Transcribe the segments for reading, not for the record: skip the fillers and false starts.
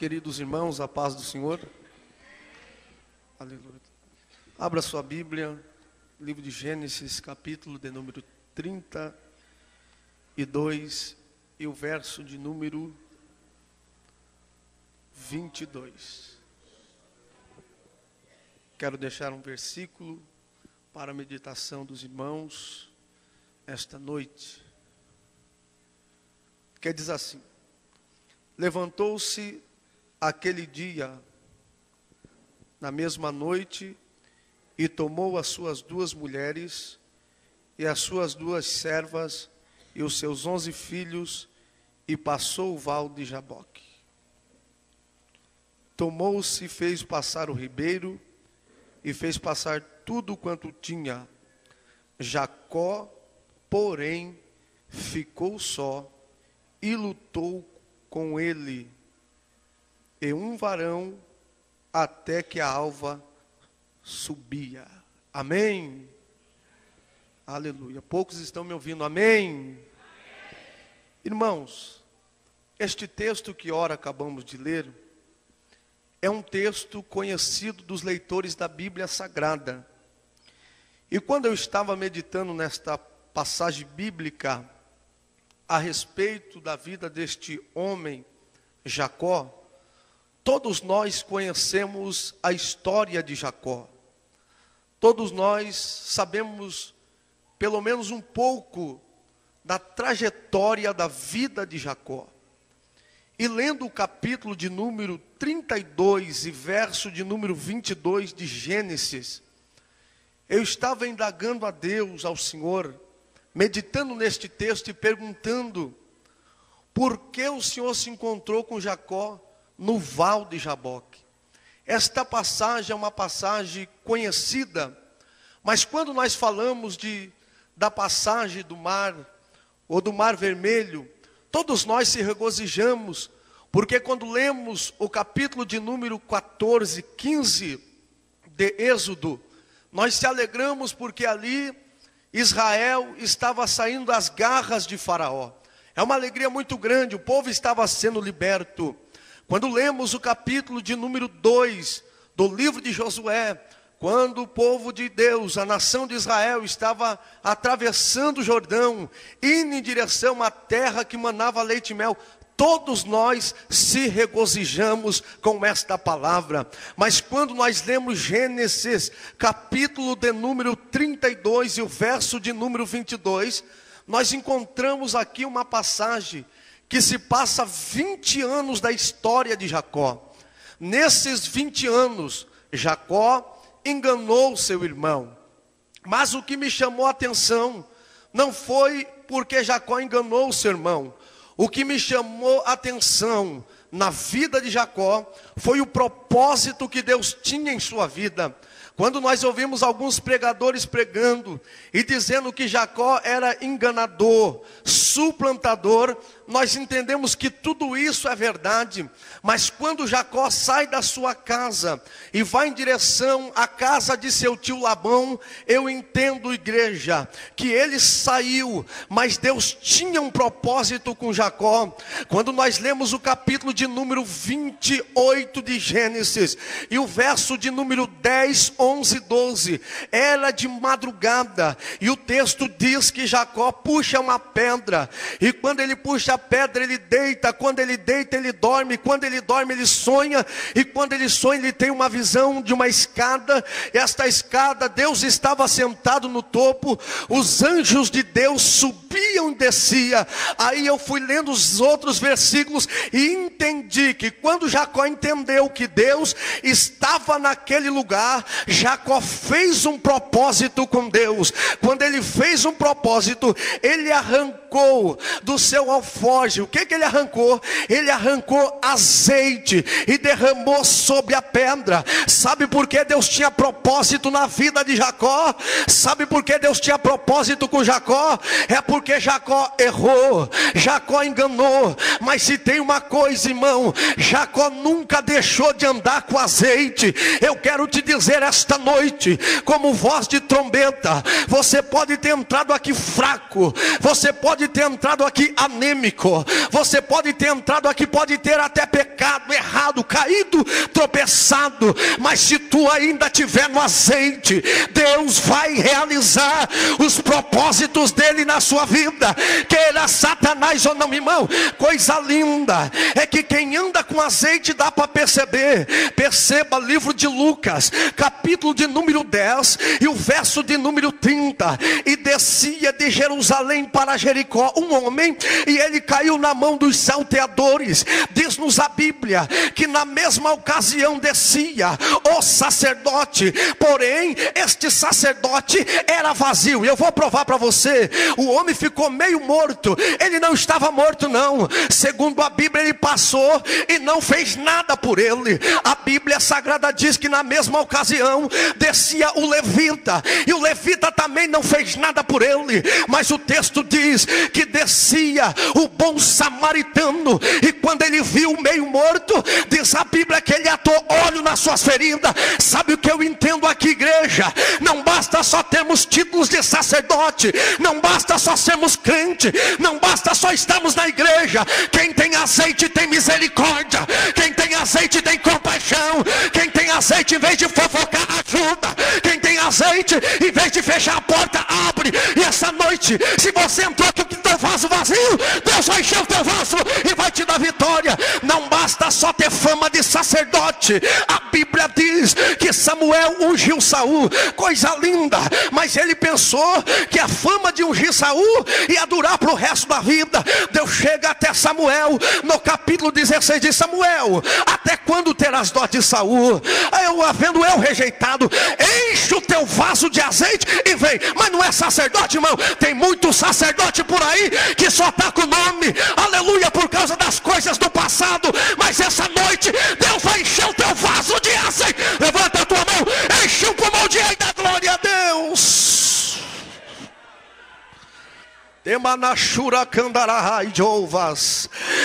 Queridos irmãos, a paz do Senhor. Aleluia. Abra sua Bíblia, livro de Gênesis, capítulo de número 32 e o verso de número 22. Quero deixar um versículo para a meditação dos irmãos esta noite, que diz assim: levantou-se aquele dia, na mesma noite, e tomou as suas 2 mulheres, e as suas 2 servas, e os seus 11 filhos, e passou o val de Jaboque. Tomou-se e fez passar o ribeiro, e fez passar tudo quanto tinha. Jacó, porém, ficou só, e lutou com ele, e um varão, até que a alva subia. Amém? Aleluia. Poucos estão me ouvindo. Amém? Irmãos, este texto que ora acabamos de ler é um texto conhecido dos leitores da Bíblia Sagrada. E quando eu estava meditando nesta passagem bíblica a respeito da vida deste homem, Jacó, todos nós conhecemos a história de Jacó. Todos nós sabemos pelo menos um pouco da trajetória da vida de Jacó. E lendo o capítulo de número 32 e verso de número 22 de Gênesis, eu estava indagando a Deus, ao Senhor, meditando neste texto e perguntando: por que o Senhor se encontrou com Jacó no val de Jaboque? Esta passagem é uma passagem conhecida, mas quando nós falamos da passagem do mar, ou do Mar Vermelho, todos nós se regozijamos, porque quando lemos o capítulo de número 14, 15 de Êxodo, nós se alegramos porque ali Israel estava saindo das garras de Faraó. É uma alegria muito grande, o povo estava sendo liberto. Quando lemos o capítulo de número 2 do livro de Josué, quando o povo de Deus, a nação de Israel, estava atravessando o Jordão, indo em direção à terra que manava leite e mel, todos nós se regozijamos com esta palavra. Mas quando nós lemos Gênesis, capítulo de número 32 e o verso de número 22, nós encontramos aqui uma passagem que se passa 20 anos da história de Jacó. Nesses 20 anos, Jacó enganou seu irmão. Mas o que me chamou a atenção não foi porque Jacó enganou seu irmão. O que me chamou a atenção na vida de Jacó foi o propósito que Deus tinha em sua vida. Quando nós ouvimos alguns pregadores pregando e dizendo que Jacó era enganador, suplantador, nós entendemos que tudo isso é verdade. Mas quando Jacó sai da sua casa e vai em direção à casa de seu tio Labão, eu entendo, igreja, que ele saiu, mas Deus tinha um propósito com Jacó. Quando nós lemos o capítulo de número 28 de Gênesis e o verso de número 10, 11, 12, era de madrugada, e o texto diz que Jacó puxa uma pedra, e quando ele puxa a pedra, ele deita, quando ele deita, ele dorme, quando ele dorme, ele sonha, e quando ele sonha, ele tem uma visão de uma escada, e esta escada, Deus estava sentado no topo, os anjos de Deus subiam e desciam. Aí eu fui lendo os outros versículos, e entendi que quando Jacó entendeu que Deus estava naquele lugar, Jacó fez um propósito com Deus. Quando ele fez um propósito, ele arrancou do seu alforje. O que ele arrancou? Ele arrancou azeite e derramou sobre a pedra. Sabe por que Deus tinha propósito na vida de Jacó? Sabe por que Deus tinha propósito com Jacó? É porque porque Jacó errou, Jacó enganou. Mas se tem uma coisa, irmão, Jacó nunca deixou de andar com azeite. Eu quero te dizer esta noite, como voz de trombeta, você pode ter entrado aqui fraco, você pode ter entrado aqui anêmico, você pode ter entrado aqui, pode ter até pecado, errado, caído, tropeçado, mas se tu ainda estiver no azeite, Deus vai realizar os propósitos dele na sua vida, queira Satanás ou não, irmão. Coisa linda é que quem anda com azeite dá para perceber. Perceba livro de Lucas, capítulo de número 10 e o verso de número 30. E descia de Jerusalém para Jericó um homem, e ele caiu na mão dos salteadores. Diz-nos a Bíblia que na mesma ocasião descia o sacerdote, porém este sacerdote era vazio. E eu vou provar para você, o homem ficou meio morto. Ele não estava morto não, segundo a Bíblia ele passou e não fez nada por ele. A Bíblia Sagrada diz que na mesma ocasião descia o levita, e o levita também não fez nada por ele. Mas o texto diz que descia o bom samaritano, e quando ele viu o meio morto, diz a Bíblia que ele atou óleo nas suas feridas. Sabe o que eu entendo aqui, igreja? Não basta só termos títulos de sacerdote, não basta só sermos crente, não basta só estarmos na igreja. Quem tem azeite tem misericórdia, quem tem azeite tem compaixão, quem tem azeite em vez de fofocar ajuda, quem tem azeite em vez de fechar a porta abre. E essa noite, se você entrou com o teu vaso vazio, Deus vai encher o teu vaso e vai te dar vitória. Não basta só ter fama de sacerdote. A Bíblia diz que Samuel ungiu Saul, coisa linda, mas ele pensou que a fama de ungir Saul ia durar para o resto da vida. Deus chega até Samuel no capítulo 16, de Samuel, até quando terás dó de Saul? Havendo eu rejeitado, enche o teu vaso de azeite e vem. Mas não é sacerdote, irmão. Tem muito sacerdote por aí que só está com o nome, aleluia, por causa das coisas do passado. Mas essa noite Deus vai encher o teu vaso de azeite. Levanta a tua mão, enche o pulmão de ar da glória a Deus.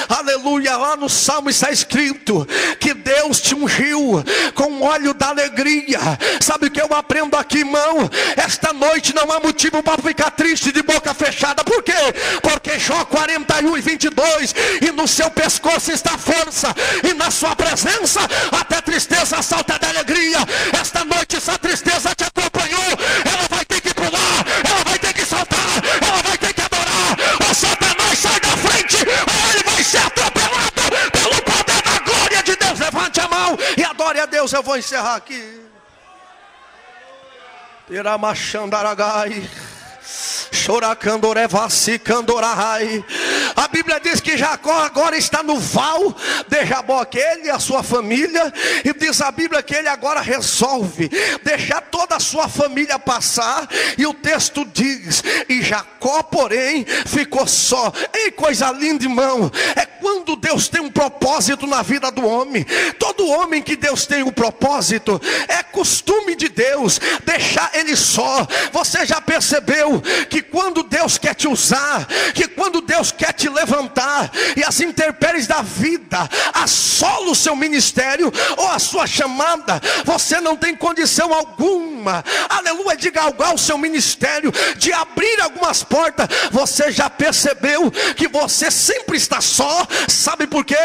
Aleluia. Lá no Salmo está escrito que Deus te ungiu com óleo da alegria. Sabe o que eu aprendo aqui, irmão? Esta noite não há motivo para ficar triste de boca fechada. Por quê? Porque Jó 41:22, e no seu pescoço está força, e na sua presença até tristeza salta de alegria. Esta noite essa tristeza te acompanhou, ela vai ter que pular, ela vai ter que saltar, ela vai ter que adorar. O Satanás sai da frente, ou ele vai ser atropelado pelo poder da glória de Deus. Levante a mão e adore a Deus. Eu vou encerrar aqui. Tiramachandaragai. A Bíblia diz que Jacó agora está no val de Jaboque, ele e a sua família. E diz a Bíblia que ele agora resolve deixar toda a sua família passar. E o texto diz: e Jacó porém ficou só. Ei, coisa linda, irmão. É quando Deus tem um propósito na vida do homem. Todo homem que Deus tem um propósito, é costume de Deus deixar ele só. Você já percebeu que quando Deus quer te usar, que quando Deus quer te levantar, e as intempéries da vida assolam o seu ministério ou a sua chamada, você não tem condição alguma, aleluia, de galgar o seu ministério, de abrir algumas portas. Você já percebeu que você sempre está só? Sabe por quê?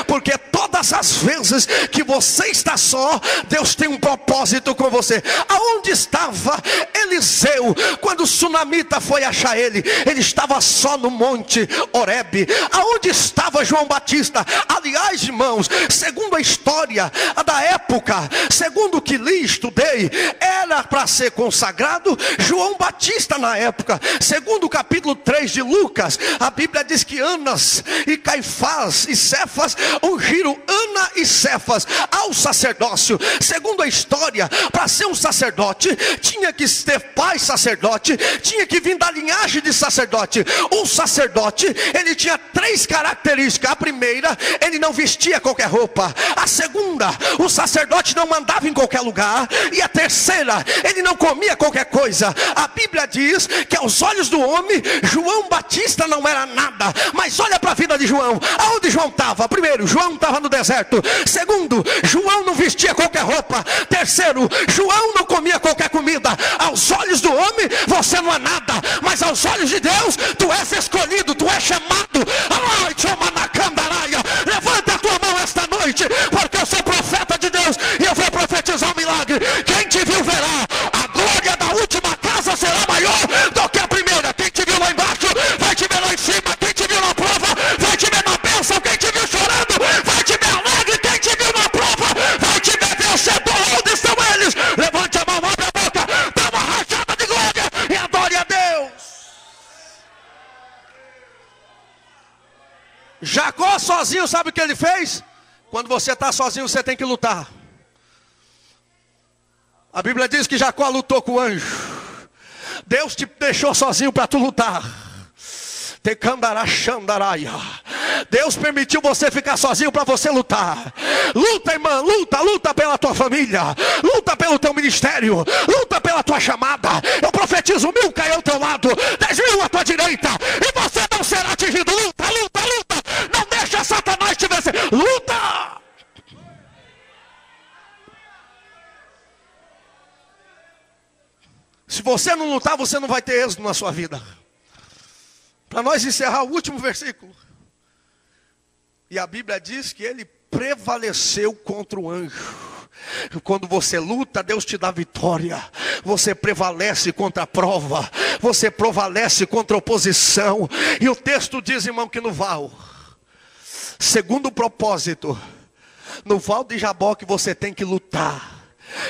Porque todas as vezes que você está só, Deus tem um propósito com você. Aonde estava Eliseu quando o sunamita foi achar ele? Ele estava só no monte Horebe. Aonde estava João Batista? Aliás, irmãos, segundo a história da época, segundo o que li e estudei, era para ser consagrado João Batista na época. Segundo o capítulo 3 de Lucas, a Bíblia diz que Anas e Caifás e Cefas ungiram Ana e Cefas ao sacerdócio. Segundo a história, para ser um sacerdote, tinha que ter pai sacerdote, tinha que vir da linhagem de sacerdote. O sacerdote, ele tinha 3 características. A primeira, ele não vestia qualquer roupa. A segunda, o sacerdote não mandava em qualquer lugar. E a terceira, ele não comia qualquer coisa. A Bíblia diz que aos olhos do homem, João Batista não era nada. Mas olha para a vida de João. Aonde João estava? Primeiro, João estava no deserto. Segundo, João não vestia qualquer roupa. Terceiro, João não comia qualquer comida. Aos olhos do homem, você não é nada. Mas aos olhos de Deus, tu és escolhido, tu és chamado. Levanta a tua mão esta noite, porque eu sou profeta de Deus e eu vou profetizar um milagre. Quem te viu verá. A glória da última casa será maior do que a primeira. Quem te viu lá embaixo, vai te ver lá em cima. Quem te viu na prova, vai te ver na bênção. Quem te viu chorando, vai te ver alegre. Quem te viu na prova, vai te ver vencedor. Onde estão eles? Levante a mão, abre a boca, dá uma rajada de glória e adore a Deus. Jacó sozinho, sabe o que ele fez? Quando você está sozinho, você tem que lutar. A Bíblia diz que Jacó lutou com o anjo. Deus te deixou sozinho para tu lutar. Deus permitiu você ficar sozinho para você lutar. Luta, irmã, luta pela tua família. Luta pelo teu ministério. Luta pela tua chamada. Eu profetizo 1000 cair ao teu lado, 10.000 à tua direita, e você não será atingido. Luta. Não deixa Satanás te vencer. Luta. Se você não lutar, você não vai ter êxito na sua vida. Para nós encerrar o último versículo. E a Bíblia diz que ele prevaleceu contra o anjo. Quando você luta, Deus te dá vitória. Você prevalece contra a prova. Você prevalece contra a oposição. E o texto diz, irmão, que no val, segundo o propósito, no val de Jaboque você tem que lutar.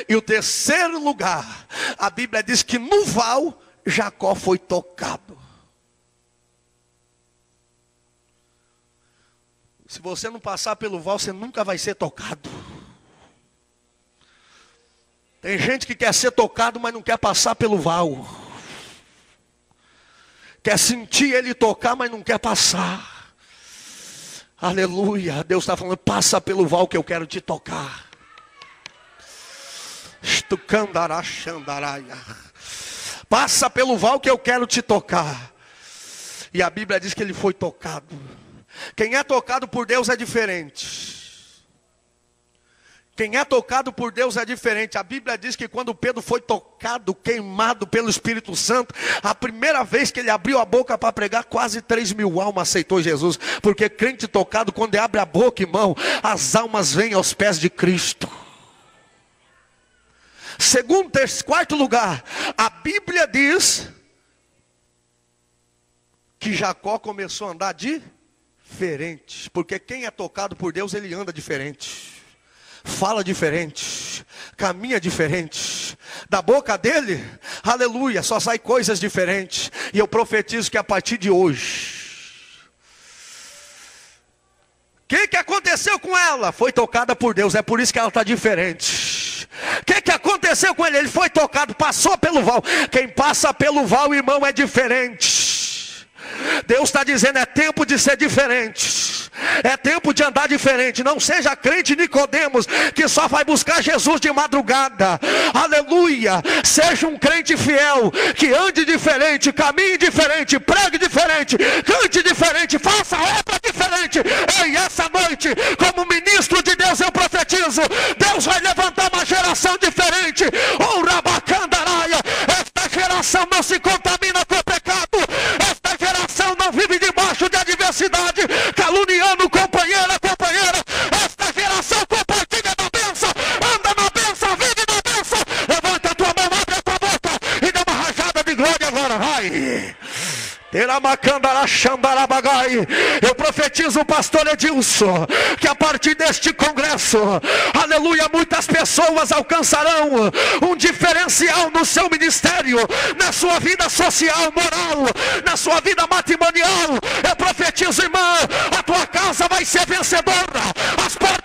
E o terceiro lugar, a Bíblia diz que no val Jacó foi tocado. Se você não passar pelo val, você nunca vai ser tocado. Tem gente que quer ser tocado, mas não quer passar pelo val. Quer sentir ele tocar, mas não quer passar. Aleluia. Deus está falando, passa pelo val que eu quero te tocar. Passa pelo val que eu quero te tocar. E a Bíblia diz que ele foi tocado. Quem é tocado por Deus é diferente. Quem é tocado por Deus é diferente. A Bíblia diz que quando Pedro foi tocado, queimado pelo Espírito Santo, a primeira vez que ele abriu a boca para pregar, quase 3.000 almas aceitou Jesus. Porque crente tocado, quando ele abre a boca, irmão, as almas vêm aos pés de Cristo. Segundo, quarto lugar, a Bíblia diz que Jacó começou a andar diferente. Porque quem é tocado por Deus, ele anda diferente. Fala diferente. Caminha diferente. Da boca dele, aleluia, só sai coisas diferentes. E eu profetizo que a partir de hoje, o que aconteceu com ela? Foi tocada por Deus, é por isso que ela está diferente. O que aconteceu com ele? Ele foi tocado, passou pelo val. Quem passa pelo val, irmão, é diferente. Deus está dizendo, é tempo de ser diferente. É tempo de andar diferente. Não seja crente Nicodemos, que só vai buscar Jesus de madrugada. Aleluia. Seja um crente fiel, que ande diferente, caminhe diferente, pregue diferente, cante diferente, faça obra diferente. Ei, essa noite, como ministro de Deus, eu profetizo, Deus vai levantar uma geração diferente. Oh, Rabacandaraia. Esta geração não se contamina com o pecado. Esta geração não vive debaixo de adversidade, caluniando companheira. Esta geração compartilha da bênção, anda na bênção, vive na bênção. Levanta a tua mão, abre a tua boca e dá uma rajada de glória agora, vai. Eu profetizo o pastor Edilson, que a partir deste congresso, aleluia, muitas pessoas alcançarão um diferencial no seu ministério, na sua vida social, moral, na sua vida matrimonial. Eu profetizo, irmã, a tua casa vai ser vencedora, as portas